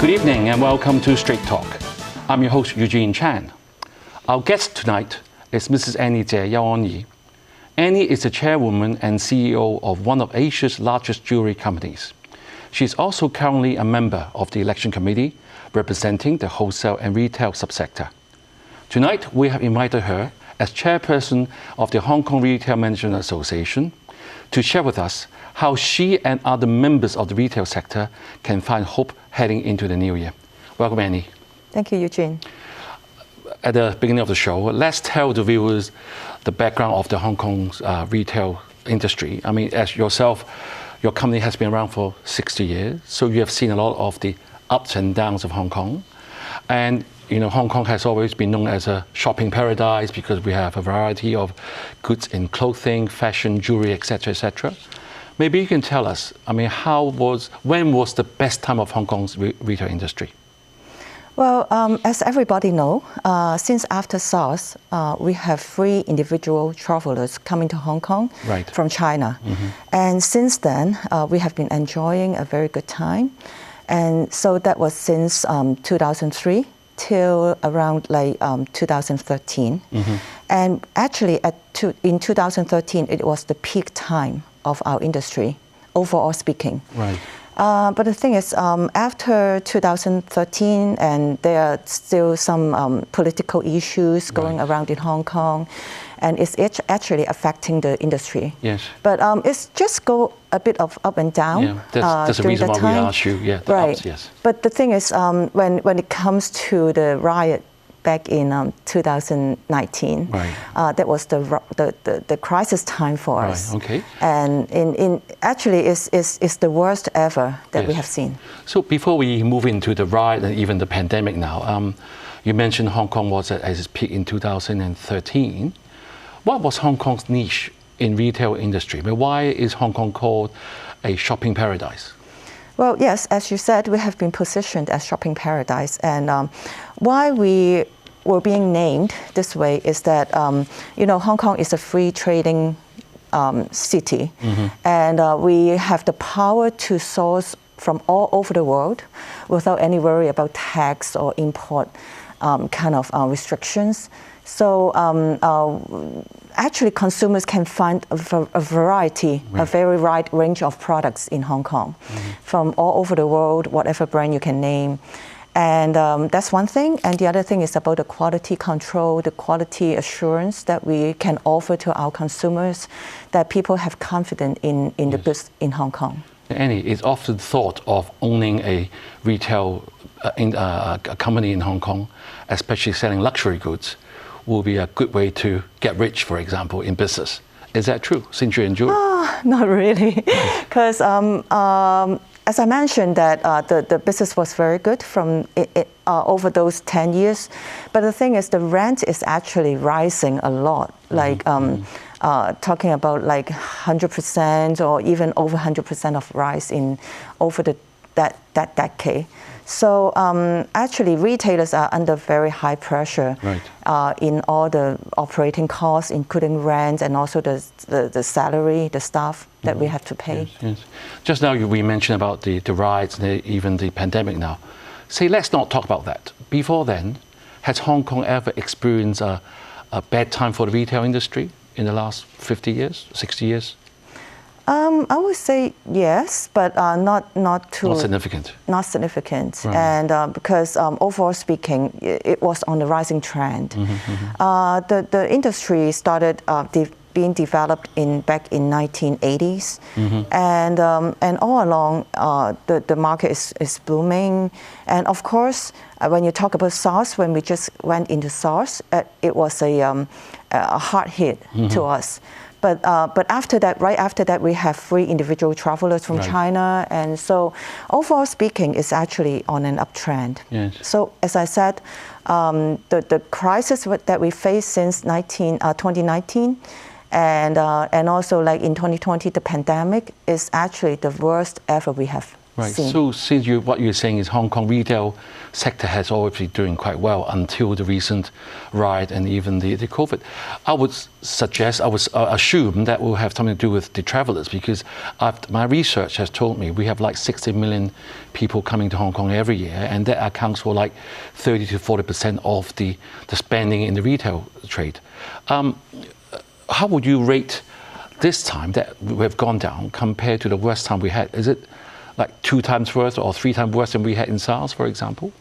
Good evening and welcome to Straight Talk. I'm your host, Eugene Chan. Our guest tonight is Mrs. Annie Jie Yaoyi. Annie is the chairwoman and CEO of one of Asia's largest jewelry companies. She's also currently a member of the election committee representing the wholesale and retail subsector. Tonight, we have invited her as chairperson of the Hong Kong Retail Management Association to share with us how she and other members of the retail sector can find hope heading into the new year. Welcome, Annie. Thank you, Eugene. At the beginning of the show, let's tell the viewers the background of the Hong Kong's retail industry. I mean, as yourself, your company has been around for 60 years, so you have seen a lot of the ups and downs of Hong Kong. And you know, Hong Kong has always been known as a shopping paradise because we have a variety of goods in clothing, fashion, jewelry, etc., etc. Maybe you can tell us, I mean, when was the best time of Hong Kong's retail industry? Well, as everybody knows, since after SARS, we have 3 individual travelers coming to Hong Kong from China. Mm-hmm. And since then, we have been enjoying a very good time. And so that was since 2003 till around 2013. Mm-hmm. And actually, in 2013, it was the peak time of our industry, overall speaking. Right. But the thing is, after 2013, and there are still some political issues going around in Hong Kong, and it's actually affecting the industry. Yes. But it's just go a bit of up and down. Yeah, that's the reason why we asked you. Yeah, the ups, yes. But the thing is, when it comes to the riot back in 2019, that was the crisis time for us. Okay. And actually, it's the worst ever that we have seen. So before we move into the riot and even the pandemic now, you mentioned Hong Kong was at its peak in 2013. What was Hong Kong's niche in retail industry? I mean, why is Hong Kong called a shopping paradise? Well, yes, as you said, we have been positioned as shopping paradise. And why we were being named this way is that, Hong Kong is a free trading city. Mm-hmm. And we have the power to source from all over the world without any worry about tax or import restrictions. So actually, consumers can find a variety, a very wide range of products in Hong Kong, from all over the world, whatever brand you can name. And that's one thing. And the other thing is about the quality control, the quality assurance that we can offer to our consumers, that people have confidence in the goods in Hong Kong. Annie, it's often thought of owning a retail a company in Hong Kong, especially selling luxury goods, will be a good way to get rich, for example, in business. Is that true, since you're in jewelry? Not really, because as I mentioned, that the business was very good from over those 10 years. But the thing is, the rent is actually rising a lot, talking about 100% or even over 100% of rise in over that decade. So actually, retailers are under very high pressure in all the operating costs, including rent and also the salary, the staff that we have to pay. Yes, yes. Just now we mentioned about the riots and even the pandemic now. Say, let's not talk about that. Before then, has Hong Kong ever experienced a bad time for the retail industry in the last 50 years, 60 years? I would say yes, but not significant. Not significant, and because overall speaking, it was on the rising trend. Mm-hmm, mm-hmm. The industry started being developed back in 1980s, and all along the market is booming. And of course, when you talk about SARS, when we just went into SARS, it was a hard hit to us. But after that, right after that, we have 3 individual travelers from China. And so overall speaking, it's actually on an uptrend. Yes. So as I said, the crisis that we faced since 2019 and also in 2020, the pandemic is actually the worst ever we have Right. scene. So since what you're saying is Hong Kong retail sector has always been doing quite well until the recent riot and even the COVID. I would suggest, I would assume that will have something to do with the travelers, because my research has told me we have like 60 million people coming to Hong Kong every year, and that accounts for like 30 to 40% of the spending in the retail trade. How would you rate this time that we've gone down compared to the worst time we had? Is it like 2 times worse or 3 times worse than we had in SARS, for example?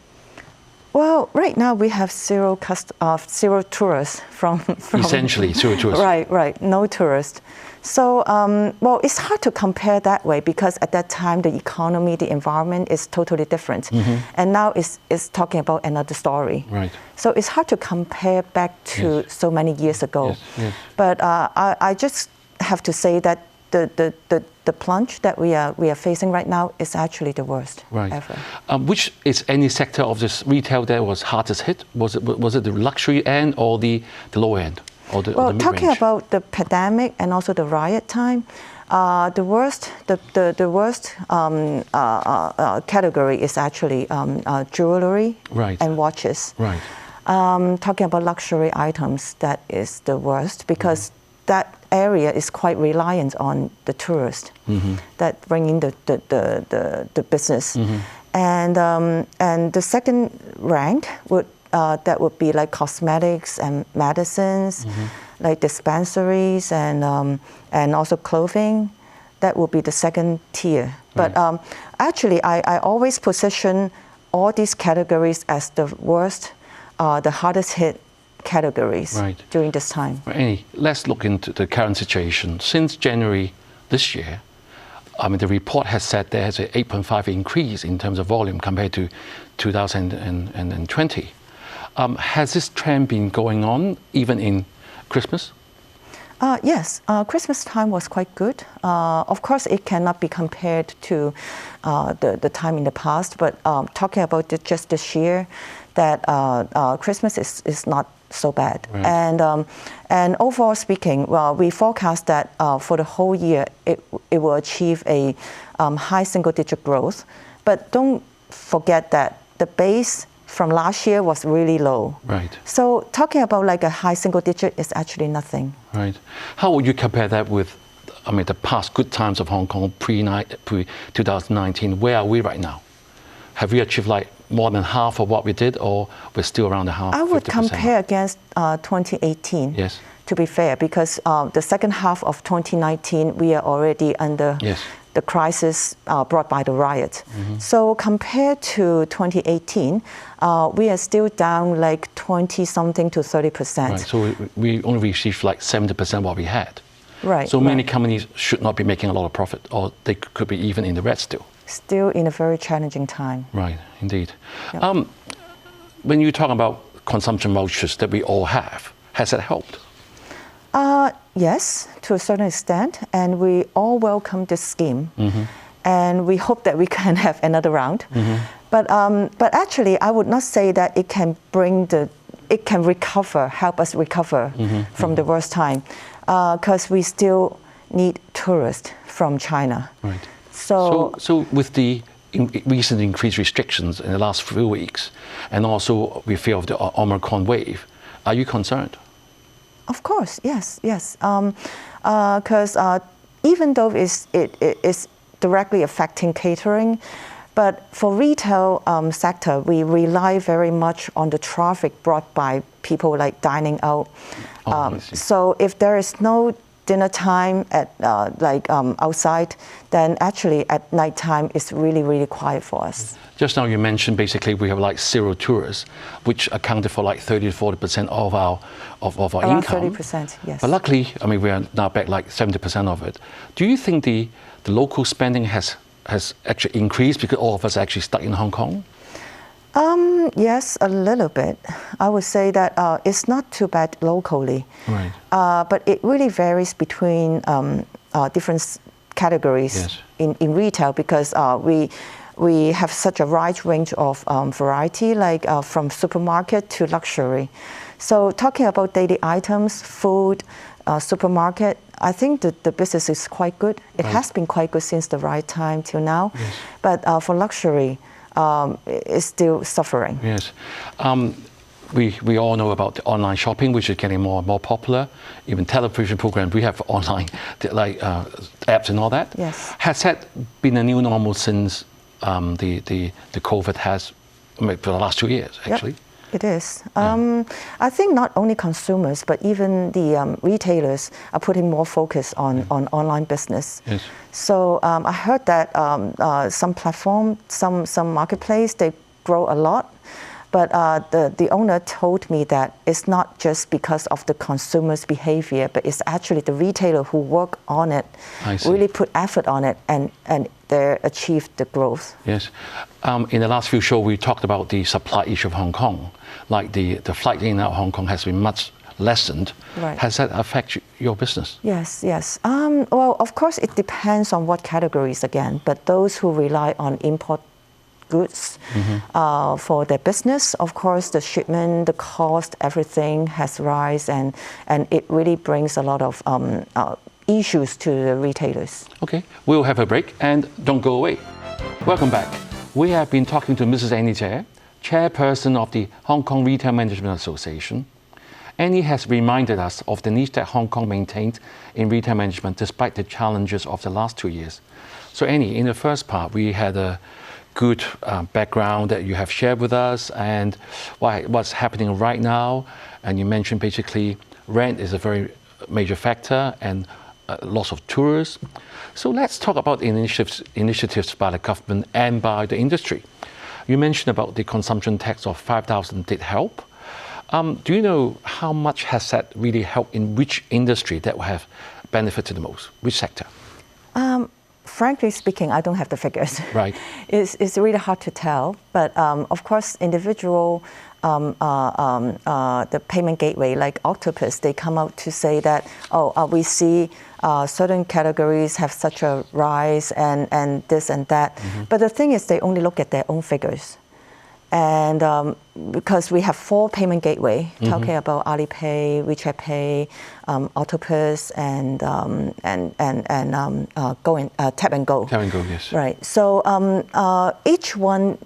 Well, right now we have zero tourists from essentially zero tourists. Right, no tourists. So, well, it's hard to compare that way, because at that time the economy, the environment is totally different, and now it's talking about another story. Right. So it's hard to compare back to so many years ago. Yes. But I just have to say that the plunge that we are facing right now is actually the worst ever. Which is any sector of this retail that was hardest hit? Was it the luxury end or the low end? Or the mid-range? Talking about the pandemic and also the riot time, the worst category is actually jewelry and watches. Right. Talking about luxury items, that is the worst, because that area is quite reliant on the tourists that bring in the business. And the second rank would be like cosmetics and medicines, like dispensaries and also clothing. That would be the second tier. But actually, I always position all these categories as the worst, the hardest hit categories during this time. Annie, let's look into the current situation. Since January this year, I mean, the report has said there's an 8.5 increase in terms of volume compared to 2020. Has this trend been going on even in Christmas? Yes, Christmas time was quite good. Of course, it cannot be compared to the time in the past, but talking about just this year, that Christmas is not so bad. And overall speaking, well, we forecast that for the whole year, it will achieve a high single-digit growth. But don't forget that the base from last year was really low. Right. So talking about like a high single-digit is actually nothing. Right. How would you compare that with, I mean, the past good times of Hong Kong pre-2019? Where are we right now? Have we achieved like more than half of what we did, or we're still around the half? I would 50%? compare against 2018. Yes. To be fair, because the second half of 2019 we are already under the crisis brought by the riot. So compared to 2018, we are still down like 20-something to 30%. Right. So we only received like 70% what we had. Right. So many companies should not be making a lot of profit, or they could be even in the red still. Still in a very challenging time. Right, indeed. Yep. When you talk about consumption vouchers that we all have, has that helped? Yes, to a certain extent, and we all welcome this scheme, and we hope that we can have another round. But actually, I would not say that it can help us recover from the worst time, because we still need tourists from China. Right. So with the recent increased restrictions in the last few weeks, and also we fear of the Omicron wave, are you concerned? Of course, yes. Because even though it is directly affecting catering, but for retail sector, we rely very much on the traffic brought by people like dining out. So if there is no dinner time at outside, then actually at night time it's really quiet for us. Just now you mentioned basically we have like zero tourists, which accounted for like 30 to 40% of our Around income. 30%, yes. But luckily, I mean, we are now back like 70% of it. Do you think the local spending has actually increased because all of us are actually stuck in Hong Kong? Yes, a little bit. I would say that it's not too bad locally. Right. But it really varies between different categories in retail, because we have such a wide range of variety, like from supermarket to luxury. So talking about daily items, food, supermarket, I think the business is quite good. It has been quite good since the right time till now. Yes. But for luxury, it's still suffering. Yes. We all know about the online shopping, which is getting more and more popular. Even television programs, we have online apps and all that. Yes. Has that been a new normal since the COVID has, for the last 2 years, actually? Yep. It is. I think not only consumers, but even the retailers are putting more focus on online business. Yes. So I heard that some platform, some marketplace, they grow a lot. But the owner told me that it's not just because of the consumer's behavior, but it's actually the retailer who work on it, really put effort on it, and they achieved the growth. Yes. In the last few shows, we talked about the supply issue of Hong Kong. Like the flight in and out of Hong Kong has been much lessened. Right. Has that affected your business? Yes, yes. Well, of course, it depends on what categories again, but those who rely on import goods for their business, of course, the shipment, the cost, everything has risen, and it really brings a lot of issues to the retailers. Okay, we'll have a break and don't go away. Welcome back. We have been talking to Mrs. Annie Tse, chairperson of the Hong Kong Retail Management Association. Annie has reminded us of the niche that Hong Kong maintained in retail management despite the challenges of the last 2 years. So Annie, in the first part, we had a good background that you have shared with us and what's happening right now. And you mentioned basically rent is a very major factor and loss of tourists. So let's talk about initiatives by the government and by the industry. You mentioned about the consumption tax of 5,000 did help. Do you know how much has that really helped in which industry that will have benefited the most? Which sector? Frankly speaking, I don't have the figures. Right. It's really hard to tell. But of course, individual, the payment gateway like Octopus, they come out to say that, we see certain categories have such a rise and this and that. But the thing is, they only look at their own figures. And because we have 4 payment gateway, talking about Alipay, WeChat Pay, Octopus, and Tap and Go. Tap and Go, yes. Right. So each one,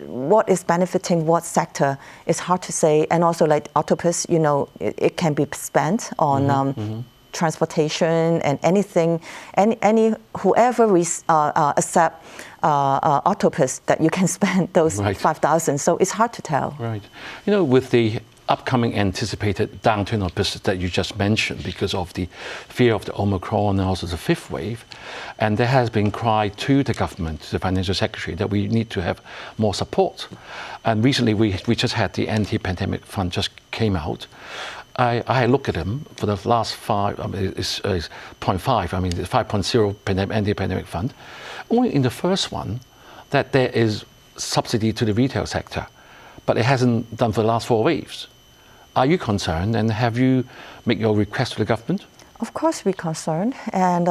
what is benefiting what sector is hard to say. And also, like Octopus, it can be spent on transportation and anything, whoever accept Octopus, that you can spend those 5,000. So it's hard to tell. Right. With the upcoming anticipated downturn of business that you just mentioned because of the fear of the Omicron and also the 5th wave, and there has been cry to the government, to the Financial Secretary, that we need to have more support. And recently we just had the anti-pandemic fund just came out. I look at them for the last 5, it's 0.5, the 5.0 anti-pandemic fund. Only in the first one that there is subsidy to the retail sector, but it hasn't done for the last 4 waves. Are you concerned, and have you made your request to the government? Of course we're concerned, and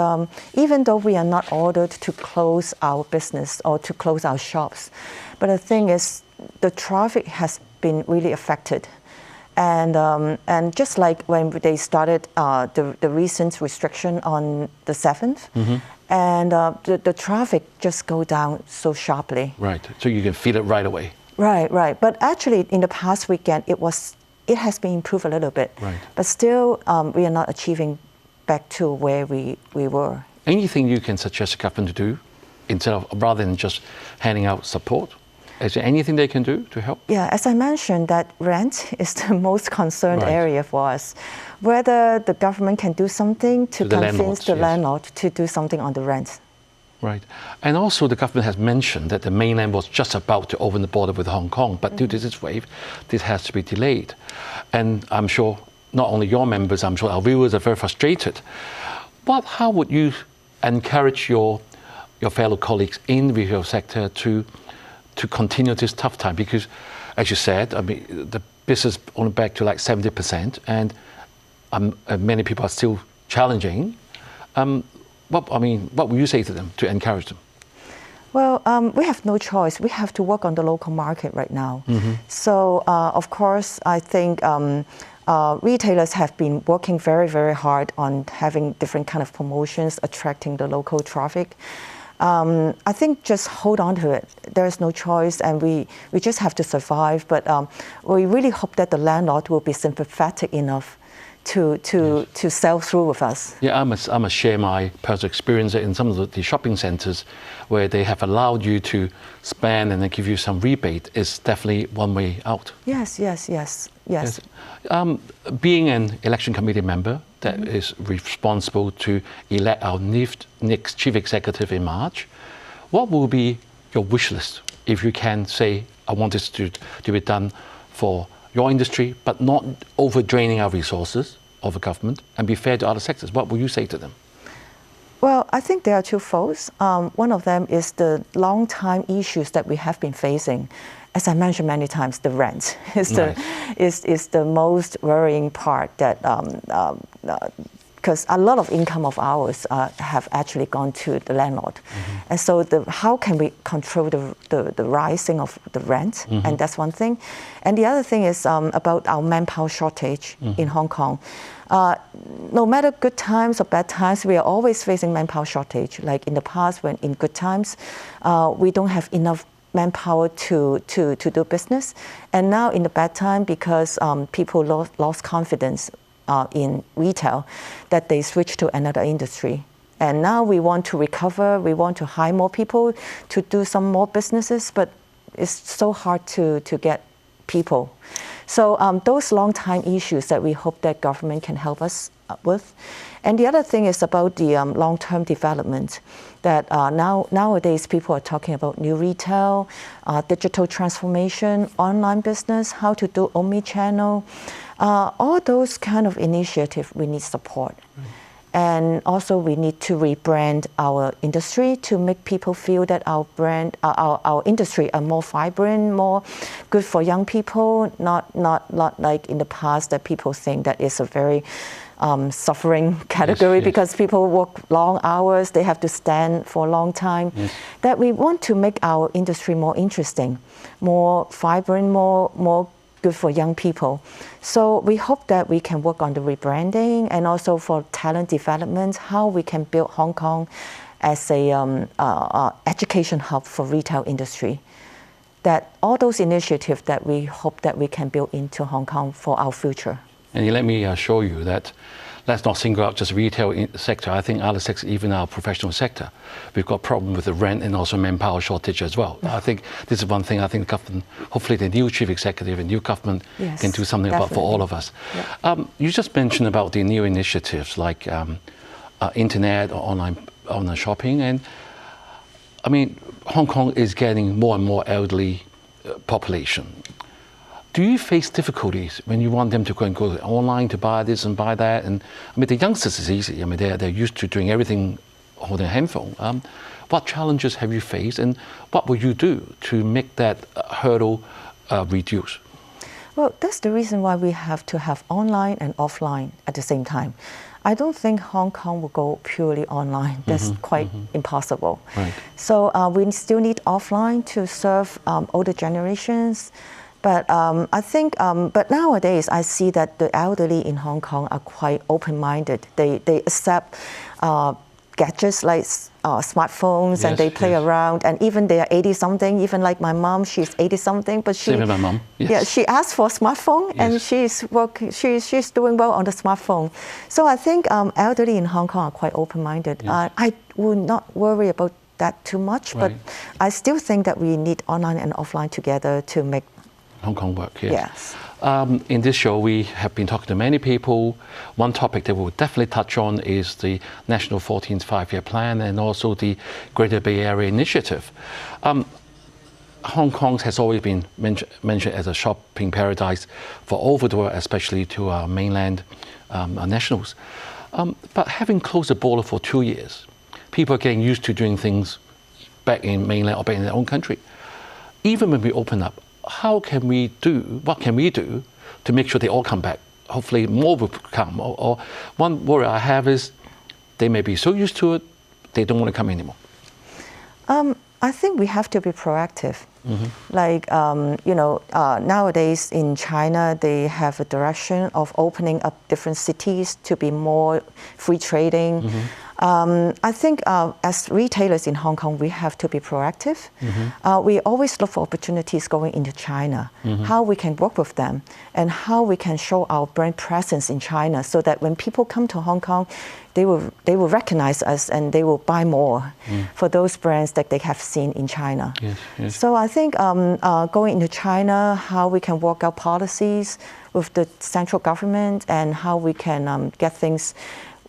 even though we are not ordered to close our business or to close our shops, but the thing is, the traffic has been really affected. And just like when they started the recent restriction on the 7th, and the traffic just go down so sharply. Right, so you can feel it right away. Right. But actually, in the past weekend, it has been improved a little bit. Right. But still, we are not achieving back to where we were. Anything you can suggest the government to do, rather than just handing out support? Is there anything they can do to help? Yeah, as I mentioned, that rent is the most concerned area for us. Whether the government can do something to convince the landlord to do something on the rent. Right. And also the government has mentioned that the mainland was just about to open the border with Hong Kong, but due to this wave, this has to be delayed. And I'm sure not only your members, I'm sure our viewers are very frustrated. But how would you encourage your fellow colleagues in the retail sector to continue this tough time? Because, as you said, the business only back to like 70%, and many people are still challenging. What would you say to them to encourage them? Well, we have no choice. We have to work on the local market right now. So, of course, I think retailers have been working very, very hard on having different kind of promotions, attracting the local traffic. I think just hold on to it. There's no choice, and we just have to survive. But we really hope that the landlord will be sympathetic enough to sell through with us. Yeah, I must share my personal experience in some of the shopping centres where they have allowed you to spend and then give you some rebate is definitely one way out. Yes. Being an election committee member that is responsible to elect our next chief executive in March, what will be your wish list if you can say, I want this to be done for your industry, but not overdraining our resources of the government and be fair to other sectors? What will you say to them? Well, I think there are two folds. One of them is the long-time issues that we have been facing. As I mentioned many times, the rent is the most worrying part. That because a lot of income of ours have actually gone to the landlord, and so how can we control the rising of the rent? And that's one thing. And the other thing is about our manpower shortage in Hong Kong. No matter good times or bad times, we are always facing manpower shortage. Like in the past, when in good times, we don't have enough manpower to do business. And now in the bad time, because people lost confidence in retail, that they switch to another industry. And now we want to recover, we want to hire more people to do some more businesses, but it's so hard to get people. So those long-time issues that we hope that government can help us with. And the other thing is about the long-term development, that nowadays people are talking about new retail, digital transformation, online business, how to do omni-channel. All those kind of initiatives we need support. And also we need to rebrand our industry to make people feel that our brand, our industry are more vibrant, more good for young people, not like in the past that people think that it's a very suffering category because people work long hours, they have to stand for a long time. That we want to make our industry more interesting, more vibrant, more good for young people. So we hope that we can work on the rebranding and also for talent development, how we can build Hong Kong as a education hub for retail industry. That all those initiatives that we hope that we can build into Hong Kong for our future. And let me assure you that let's not single out just retail sector. I think other sectors, even our professional sector, we've got a problem with the rent and also manpower shortage as well. I think this is one thing I think the government, hopefully the new chief executive and new government can do something about for all of us. You just mentioned about the new initiatives like internet or online shopping. And I mean, Hong Kong is getting more and more elderly population. Do you face difficulties when you want them to go online to buy this and buy that? And I mean, the youngsters is easy. I mean, they're used to doing everything on their handphone. What challenges have you faced, and what will you do to make that hurdle reduce? Well, that's the reason why we have to have online and offline at the same time. I don't think Hong Kong will go purely online. That's quite impossible. So we still need offline to serve older generations. But I think, but nowadays I see that the elderly in Hong Kong are quite open-minded. They accept gadgets like smartphones, and they play around. And even they are 80-something. Even like my mom, she's 80-something, but she. Same with my mom. Yeah, she asked for a smartphone, and she's working. She's doing well on the smartphone. So I think elderly in Hong Kong are quite open-minded. I would not worry about that too much, but I still think that we need online and offline together to make Hong Kong work, yes. In this show, we have been talking to many people. One topic that we'll definitely touch on is the National 14th Five-Year Plan and also the Greater Bay Area Initiative. Hong Kong has always been mentioned as a shopping paradise for over the world, especially to our mainland nationals. But having closed the border for 2 years, people are getting used to doing things back in mainland or back in their own country. Even when we open up, what can we do to make sure they all come back? Hopefully more will come. Or one worry I have is they may be so used to it, they don't want to come anymore. I think we have to be proactive. Like, nowadays in China, they have a direction of opening up different cities to be more free trading. I think as retailers in Hong Kong, we have to be proactive. We always look for opportunities going into China, how we can work with them, and how we can show our brand presence in China so that when people come to Hong Kong, they will recognize us and they will buy more for those brands that they have seen in China. Yes. So I think going into China, how we can work out policies with the central government and how we can get things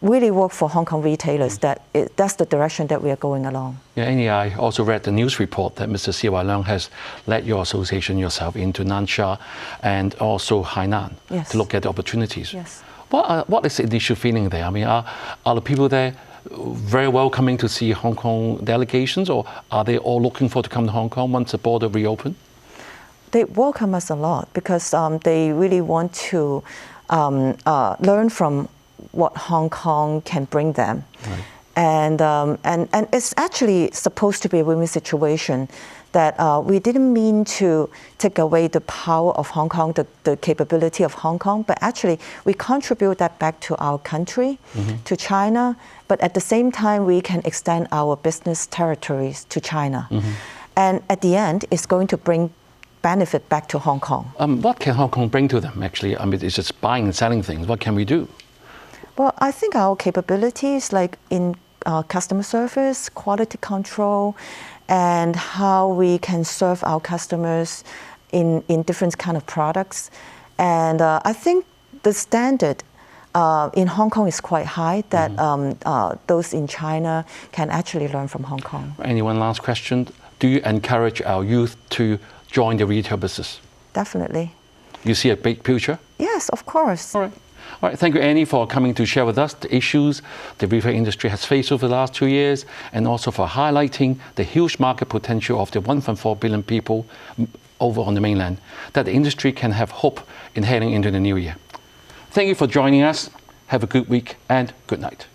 really work for Hong Kong retailers. That's the direction that we are going along. Yeah, Annie, I also read the news report that Mr. C.Y. Leung has led your association yourself into Nansha and also Hainan to look at the opportunities. Yes. What is the initial feeling there? I mean, are the people there very welcoming to see Hong Kong delegations, or are they all looking forward to come to Hong Kong once the border reopen? They welcome us a lot because they really want to learn from what Hong Kong can bring them. Right. And it's actually supposed to be a win-win situation that we didn't mean to take away the power of Hong Kong, the capability of Hong Kong, but actually we contribute that back to our country, to China, but at the same time we can extend our business territories to China. And at the end, it's going to bring benefit back to Hong Kong. What can Hong Kong bring to them, actually? I mean, it's just buying and selling things. What can we do? Well, I think our capabilities, like in customer service, quality control, and how we can serve our customers in different kind of products. And I think the standard in Hong Kong is quite high that those in China can actually learn from Hong Kong. One last question. Do you encourage our youth to join the retail business? Definitely. You see a big future? Yes, of course. All right, thank you, Annie, for coming to share with us the issues the retail industry has faced over the last 2 years, and also for highlighting the huge market potential of the 1.4 billion people over on the mainland, that the industry can have hope in heading into the new year. Thank you for joining us. Have a good week and good night.